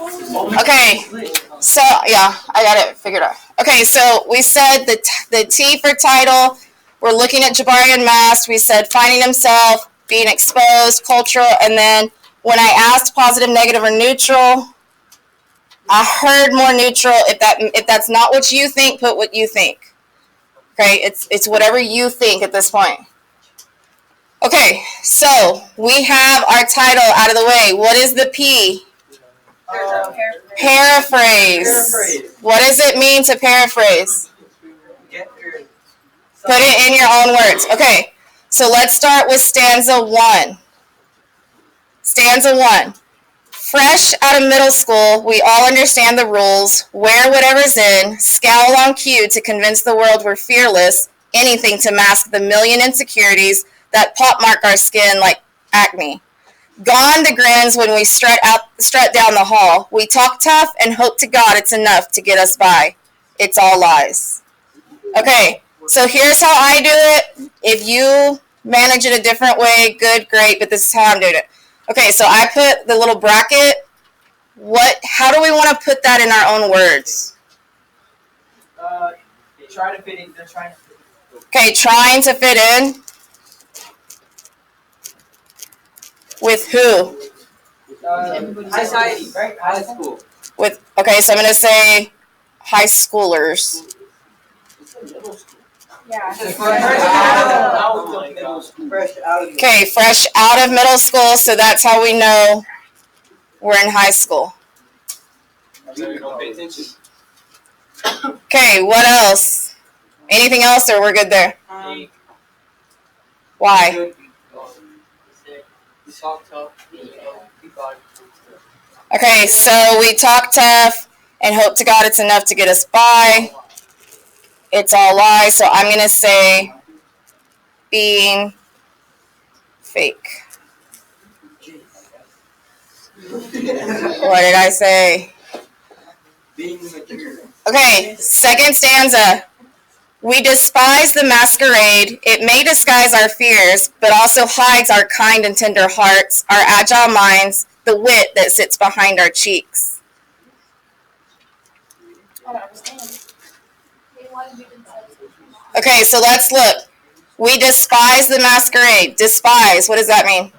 Okay, so yeah, I got it figured out. Okay, so we said the T for title. We're looking at Jabari Unmasked. We said finding himself, being exposed, cultural, and then when I asked positive, negative, or neutral, I heard more neutral. If that's not what you think, put what you think. Okay, it's whatever you think at this point. Okay, so we have our title out of the way. What is the P? Paraphrase. What does it mean to paraphrase? Put it in your own words. Okay, so let's start with stanza 1. Stanza 1. Fresh out of middle school, we all understand the rules, wear whatever's in, scowl on cue to convince the world we're fearless, anything to mask the million insecurities that pockmark our skin like acne. Gone the grins when we strut down the hall. We talk tough and hope to God it's enough to get us by. It's all lies. Okay, so here's how I do it. If you manage it a different way, good, great, but this is how I'm doing it. Okay, so I put the little bracket. How do we want to put that in our own words? Try to fit in. Okay, trying to fit in. With who? Society, right? High school. Okay, so I'm going to say high schoolers. Yeah. Okay, fresh out of middle school, so that's how we know we're in high school. Okay, what else? Anything else, or we're good there? Why? Okay, so we talk tough and hope to God it's enough to get us by. It's all lies, so I'm going to say being fake. What did I say? Okay, second stanza. We despise the masquerade. It may disguise our fears, but also hides our kind and tender hearts, our agile minds, the wit that sits behind our cheeks. I don't understand. Okay, so let's look. We despise the masquerade. Despise, what does that mean?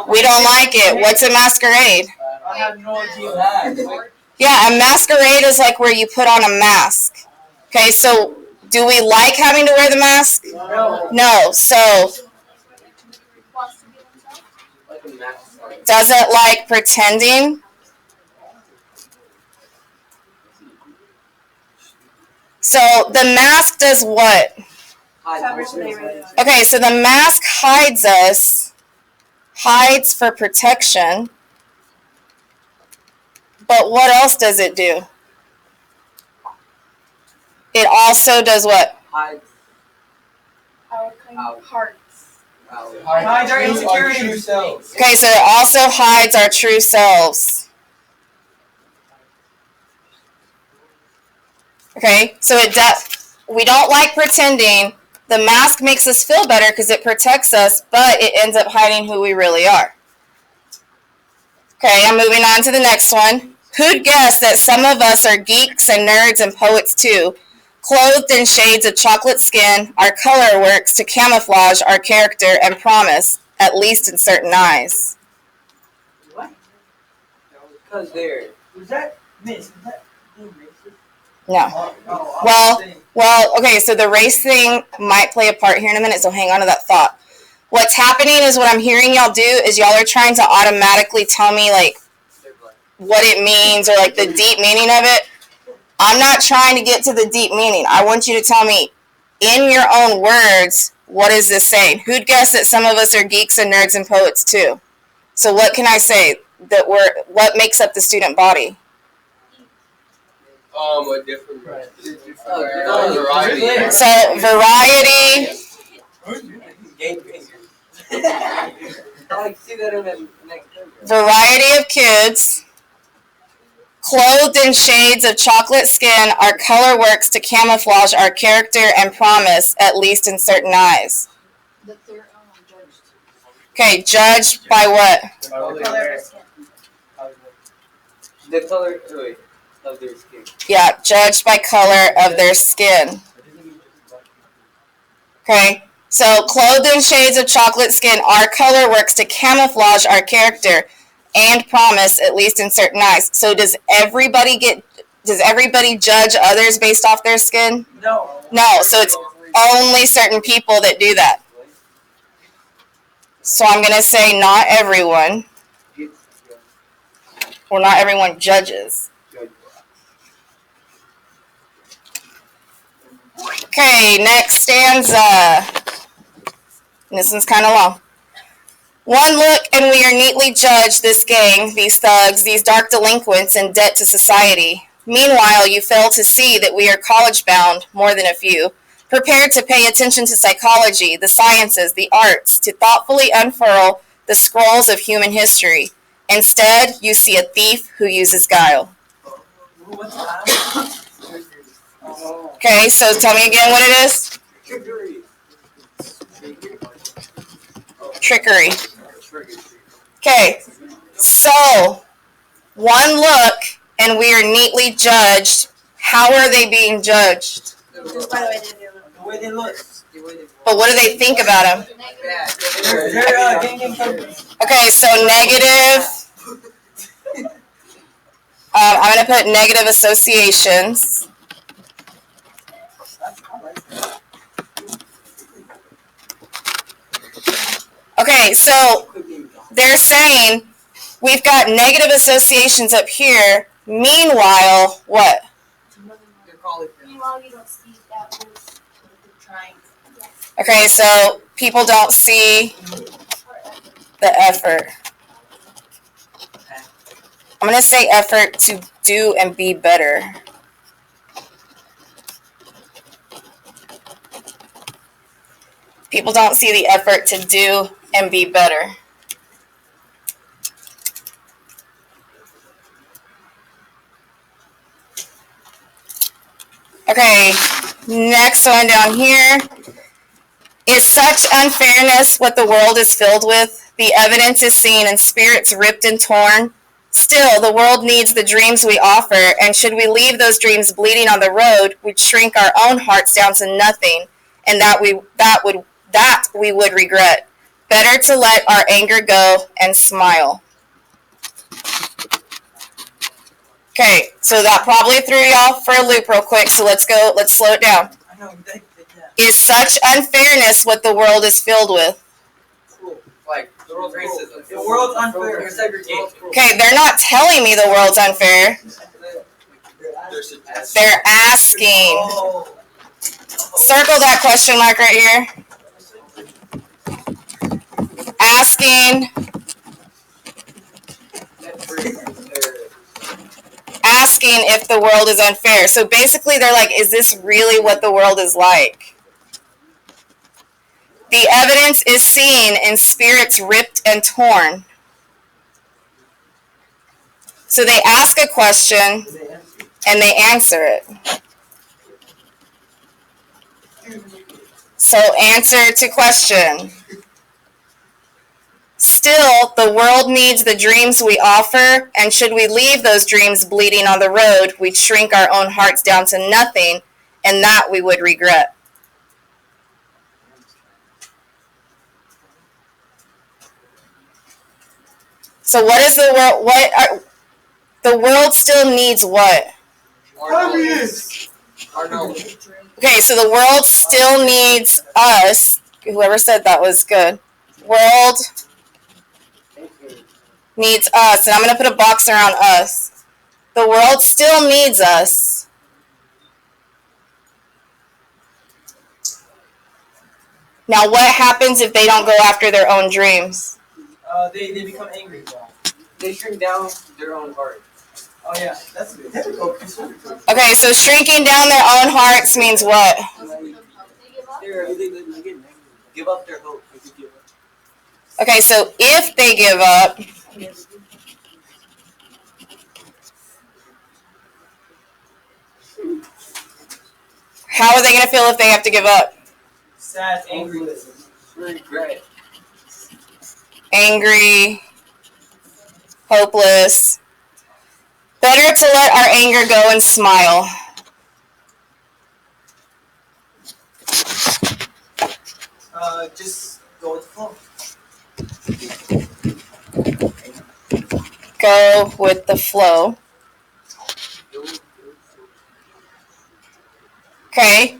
We don't like it. What's a masquerade? I have no idea. Yeah, a masquerade is like where you put on a mask. Okay, so do we like having to wear the mask? No, so doesn't like pretending. So the mask does what? Okay, so the mask hides us, hides for protection, but what else does it do? It also does what? Our kind of hearts. Hides our insecurities. Okay, so it also hides our true selves. Okay, so we don't like pretending. The mask makes us feel better because it protects us, but it ends up hiding who we really are. Okay, I'm moving on to the next one. Who'd guess that some of us are geeks and nerds and poets too, clothed in shades of chocolate skin, our color works to camouflage our character and promise, at least in certain eyes. What? Because there. Was that being racist? No. Well, okay, so the race thing might play a part here in a minute, so hang on to that thought. What's happening is what I'm hearing y'all do is y'all are trying to automatically tell me, like, what it means or, like, the deep meaning of it. I'm not trying to get to the deep meaning. I want you to tell me, in your own words, what is this saying? Who'd guess that some of us are geeks and nerds and poets too? So what can I say? What makes up the student body? A different variety. So variety. Variety of kids, clothed in shades of chocolate skin, our color works to camouflage our character and promise, at least in certain eyes. Okay, judged by what? The color of their skin. Yeah, judged by color of their skin. Okay, so clothed in shades of chocolate skin, our color works to camouflage our character and promise, at least in certain eyes. So does everybody judge others based off their skin? No. No, so it's only certain people that do that. So I'm going to say not everyone, or not everyone judges. Okay, next stanza. This one's kind of long. One look and we are neatly judged, this gang, these thugs, these dark delinquents in debt to society. Meanwhile, you fail to see that we are college-bound, more than a few, prepared to pay attention to psychology, the sciences, the arts, to thoughtfully unfurl the scrolls of human history. Instead, you see a thief who uses guile. Okay, so tell me again what it is. Trickery. Okay, so one look and we are neatly judged. How are they being judged? Just by the way they look. The way they look. But what do they think about him? Okay, so negative. I'm going to put negative associations. Okay, so they're saying we've got negative associations up here. Meanwhile, what? Meanwhile, you don't see that was trying. Okay, so people don't see the effort. I'm going to say effort to do and be better. People don't see the effort to do and be better. Okay, next one down here. Is such unfairness what the world is filled with? The evidence is seen and spirits ripped and torn. Still, the world needs the dreams we offer, and should we leave those dreams bleeding on the road, we'd shrink our own hearts down to nothing, and that we would regret. Better to let our anger go and smile. Okay, so that probably threw y'all for a loop real quick, so let's slow it down. Is such unfairness what the world is filled with? Like, the world's racism. The world's unfair. Segregation. Okay, they're not telling me the world's unfair. They're asking. Circle that question mark right here. Asking if the world is unfair. So basically they're like, is this really what the world is like? The evidence is seen in spirits ripped and torn. So they ask a question and they answer it. So answer to question. Still, the world needs the dreams we offer, and should we leave those dreams bleeding on the road, we'd shrink our own hearts down to nothing, and that we would regret. So what is the world? The world still needs what? Our knowledge. Okay, so the world still needs us. Whoever said that was good. World needs us, and I'm going to put a box around us. The world still needs us. Now, what happens if they don't go after their own dreams? They become angry. They shrink down their own heart. Oh yeah, that's difficult. Okay, so shrinking down their own hearts means what? Give up their hope. Okay, so if they give up, how are they going to feel if they have to give up? Sad, angry, regret. Angry, hopeless. Better to let our anger go and smile. Just go with the flow. Go with the flow. Okay.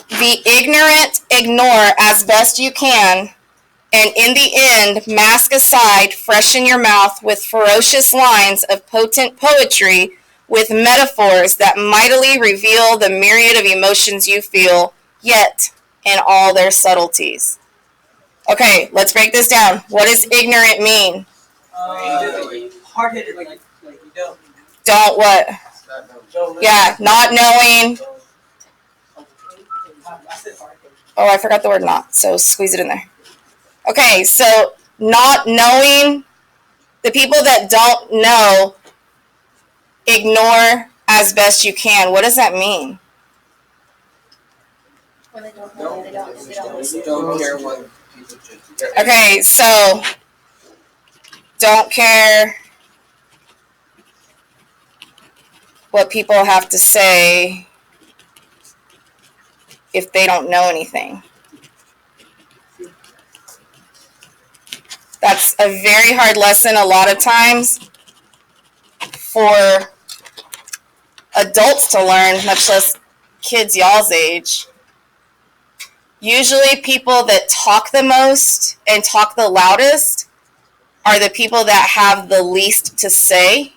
Be ignorant, ignore as best you can, and in the end, mask aside, freshen your mouth with ferocious lines of potent poetry with metaphors that mightily reveal the myriad of emotions you feel, yet in all their subtleties. Okay, let's break this down. What does ignorant mean? Hard-headed, like you don't. Don't what? Yeah, not knowing. Oh, I forgot the word not, so squeeze it in there. Okay, so not knowing, the people that don't know, ignore as best you can. What does that mean? When they don't know, they don't Don't care what people do. Okay, so don't care what people have to say if they don't know anything. That's a very hard lesson a lot of times for adults to learn, much less kids y'all's age. Usually people that talk the most and talk the loudest are the people that have the least to say.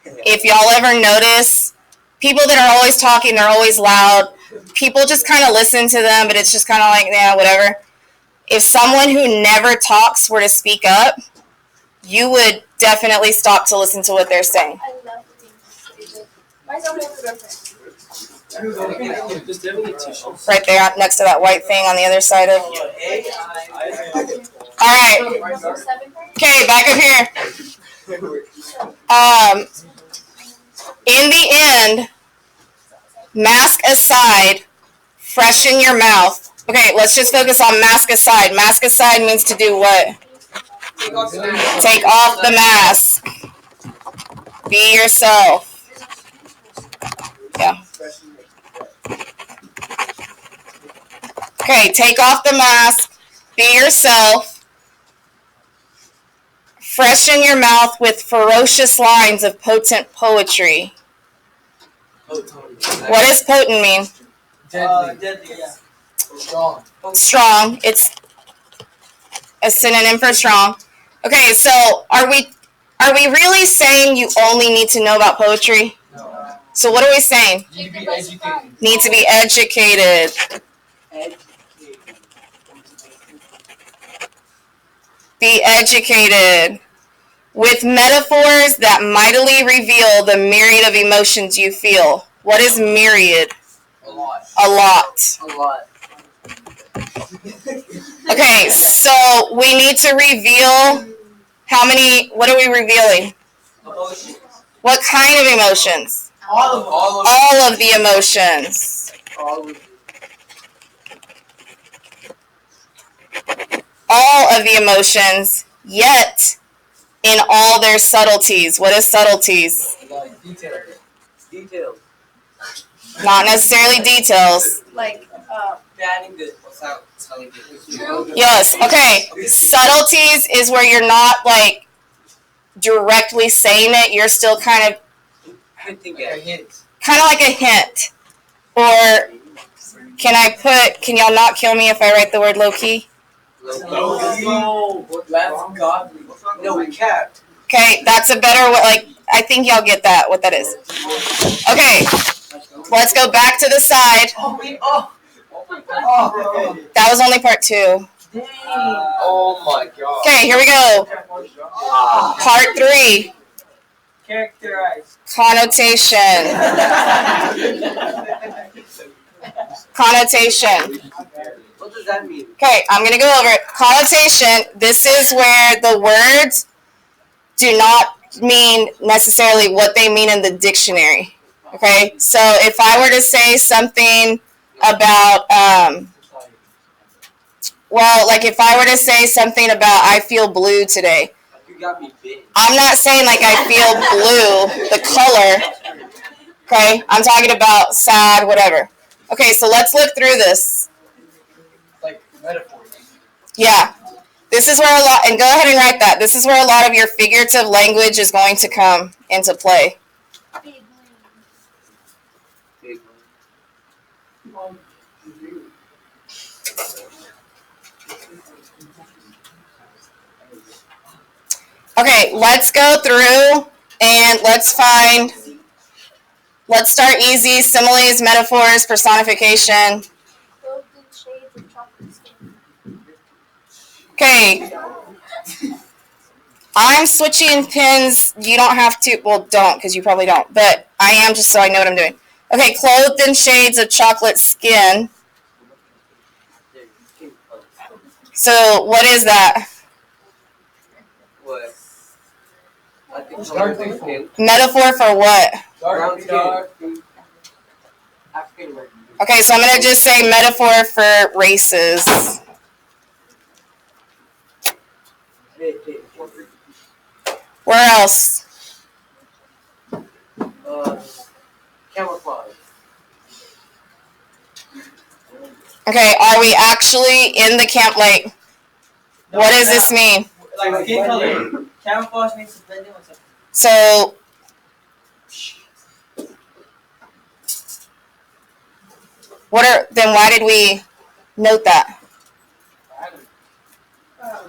If y'all ever notice, people that are always talking, they're always loud, people just kind of listen to them, but it's just kind of like, yeah, whatever. If someone who never talks were to speak up, you would definitely stop to listen to what they're saying. I love being stupid. Why is everyone girlfriend? Right there next to that white thing on the other side of. Alright. Okay, back up here. In the end, mask aside, freshen your mouth. Okay, let's just focus on mask aside. Mask aside means to do what? Take off the mask. Be yourself. Yeah. Okay, take off the mask. Be yourself. Freshen your mouth with ferocious lines of potent poetry. What does potent mean? Deadly, yeah. Strong. It's a synonym for strong. Okay, so are we really saying you only need to know about poetry? No. So what are we saying? Need to be educated. Need to be educated. Be educated. With metaphors that mightily reveal the myriad of emotions you feel. What is myriad? A lot. A lot. A lot. Okay, so we need to reveal how many, what are we revealing? Emotions. What kind of emotions? All of them. All of the emotions. All of the emotions, yet in all their subtleties. What is subtleties? Like details. Not necessarily details. Like, Adding the telling true. Yes, okay. Subtleties is where you're not like directly saying it, you're still kind of like a hint. Or can y'all not kill me if I write the word low key? No, that's godly. No, we can't. Okay, that's a better way, like, I think y'all get that, what that is. Okay, let's go back to the side. That was only part 2. Oh my god. Okay, here we go. Part 3. Characterize. Connotation. Connotation. What does that mean? Okay, I'm going to go over it. Connotation, this is where the words do not mean necessarily what they mean in the dictionary. Okay, so if I were to say something about, like if I were to say something about I feel blue today, got me big. I'm not saying like I feel blue, the color. Okay, I'm talking about sad, whatever. Okay, so let's look through this. Like metaphors. Yeah. This is where a lot, and go ahead and write that. This is where a lot of your figurative language is going to come into play. Big one. Okay, let's go through and let's start easy. Similes, metaphors, personification. Okay. I'm switching pins. You don't have to. Well, don't, because you probably don't. But I am, just so I know what I'm doing. Okay, clothed in shades of chocolate skin. So, what is that? What? I think dark skin. Metaphor for what? Dark skin. Okay, so I'm going to just say metaphor for races. Where else? Camouflage. Okay, are we actually in the camp? Like, what does this mean? Like skin color. Camouflage means to blend in with something. So, then why did we note that?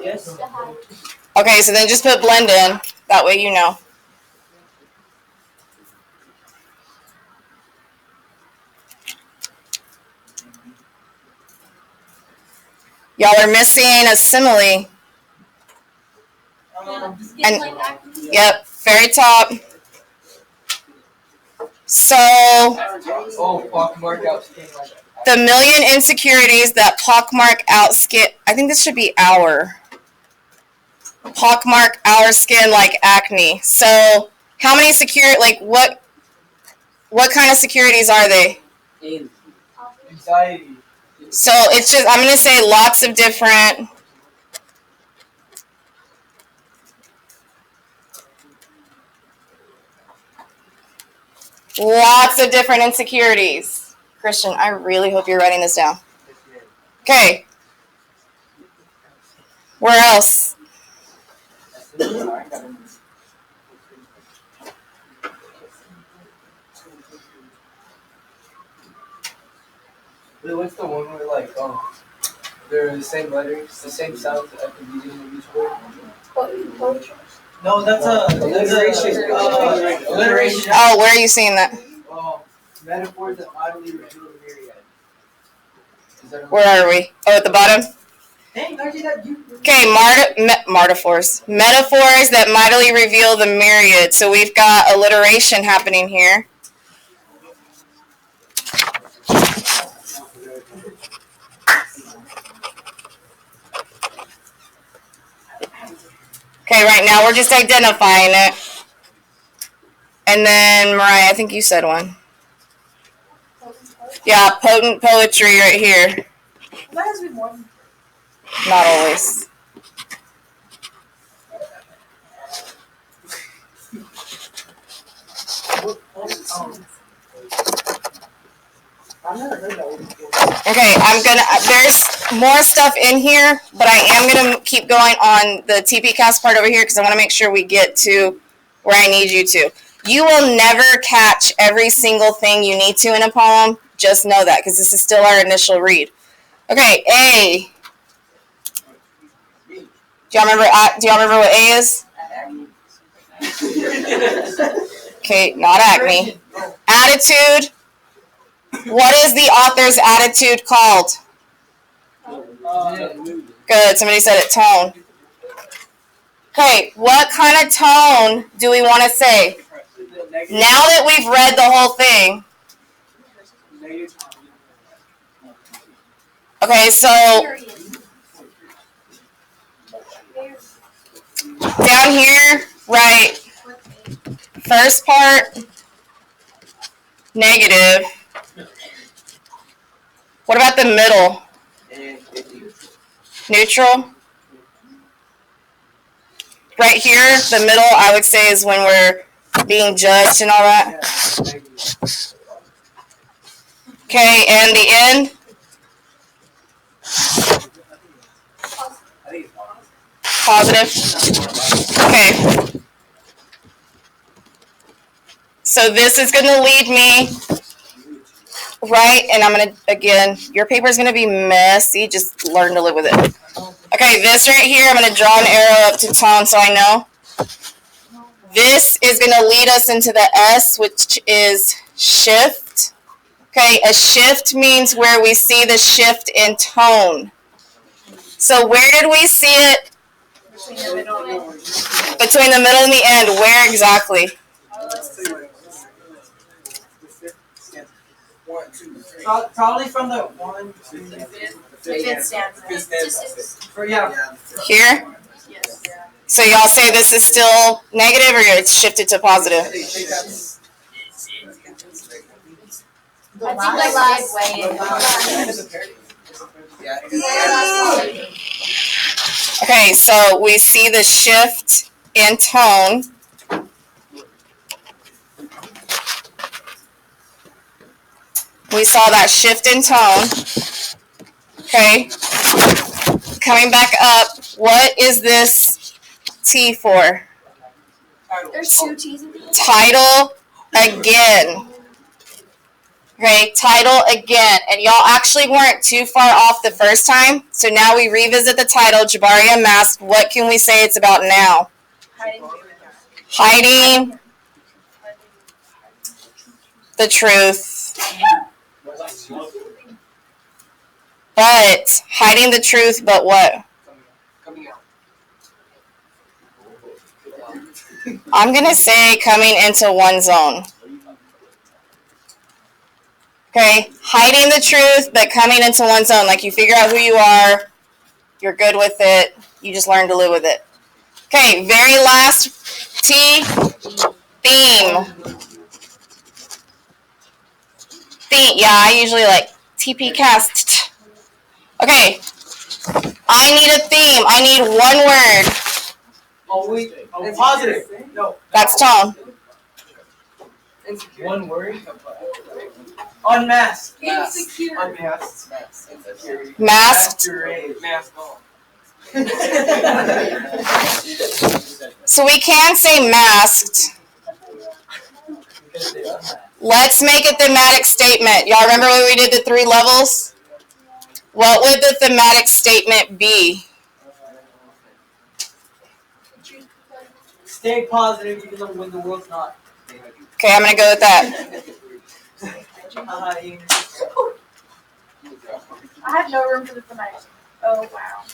Yes. Okay, so then just put blend in. That way you know. Y'all are missing a simile. And, yep, very top. So, the million insecurities that pockmark out skin. I think this should be our. Pockmark our skin like acne. So, how many what kind of securities are they? Anxiety. So, it's just, I'm going to say lots of different. Lots of different insecurities. Christian, I really hope you're writing this down. Okay. Where else? What's the one where they're the same letters, the same sounds at the beginning of each word? No, that's alliteration. Alliteration. Oh, where are you seeing that? Metaphors that mildly reveal the myriad. Where are we? Oh, at the bottom? Okay, metaphors. Metaphors that mightily reveal the myriad. So we've got alliteration happening here. Okay, right now we're just identifying it. And then, Mariah, I think you said one. Yeah, potent poetry right here. Not always. Okay, there's more stuff in here, but I am gonna keep going on the TPCast part over here because I want to make sure we get to where I need you to. You will never catch every single thing you need to in a poem. Just know that, because this is still our initial read. Okay, A. Do y'all remember what A is? Okay, not acne. Attitude. What is the author's attitude called? Good, somebody said it, tone. Okay, what kind of tone do we want to say? Now that we've read the whole thing. Okay, so down here, right, first part, negative. What about the middle? Neutral. right here, the middle, I would say, is when we're being judged and all that. Okay, and the end? Positive. Okay. So this is going to lead me right, and I'm going to, again, your paper is going to be messy. Just learn to live with it. Okay, this right here, I'm going to draw an arrow up to tone so I know. This is going to lead us into the S, which is shift. Okay, a shift means where we see the shift in tone. So where did we see it? Between the middle and the end. Where exactly? Probably from the 1 to the fifth stanza. Yeah. Here? So y'all say this is still negative or it's shifted to positive? Okay, so we see the shift in tone. We saw that shift in tone. Okay. Coming back up, what is this T for? There's 2 T's in there. Title again. Okay, title again. And y'all actually weren't too far off the first time. So now we revisit the title, Jabari Unmasked. What can we say it's about now? Hiding the truth. But hiding the truth, but what? I'm going to say coming into one zone. Okay, hiding the truth, but coming into one zone. Like you figure out who you are, you're good with it, you just learn to live with it. Okay, very last T, theme. Theme, yeah, I usually like TP cast. Okay, I need a theme. I need one word. Positive. No. That's tone. One word. Unmasked. Insecure. Unmasked. Masked. Masked. So we can say masked. Let's make a thematic statement. Y'all remember when we did the 3 levels? What would the thematic statement be? Stay positive even though when the world's not. Okay, I'm going to go with that. I have no room for the thematic. Oh, wow.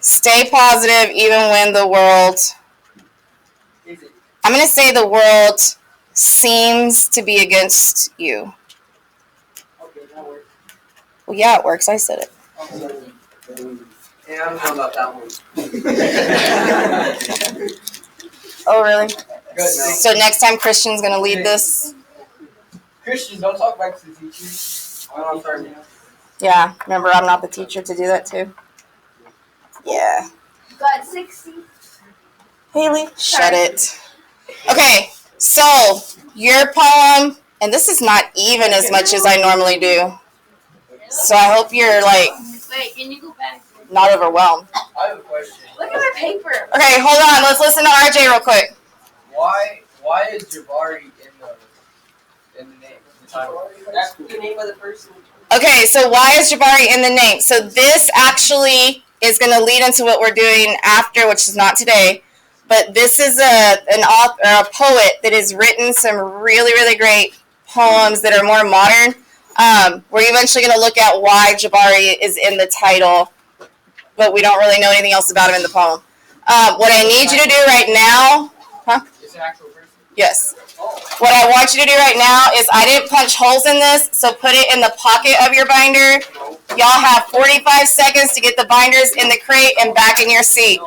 Stay positive even when the world... I'm going to say the world seems to be against you. Okay, that works. Well, yeah, it works. I said it. Yeah, I don't know about that one. Oh, really? Good, So next time Christian's going to lead this? Christian, don't talk back to the teacher. I'm sorry. Yeah, remember I'm not the teacher to do that too? Yeah. Got 60. Haley, shut it. Okay, so your poem, and this is not even as much as I normally do. So I hope you're like Wait, can you go back? not overwhelmed. I have a question. Look at my paper. Okay, hold on. Let's listen to RJ real quick. Why is Jabari in the name? The title? That's the name of the person. Okay, so why is Jabari in the name? So this actually is going to lead into what we're doing after, which is not today. But this is an author, a poet that has written some really, really great poems that are more modern. We're eventually going to look at why Jabari is in the title, but we don't really know anything else about him in the poem. What I need you to do right now... Huh? It's an actual person? Yes. What I want you to do right now is I didn't punch holes in this, so put it in the pocket of your binder. Y'all have 45 seconds to get the binders in the crate and back in your seat.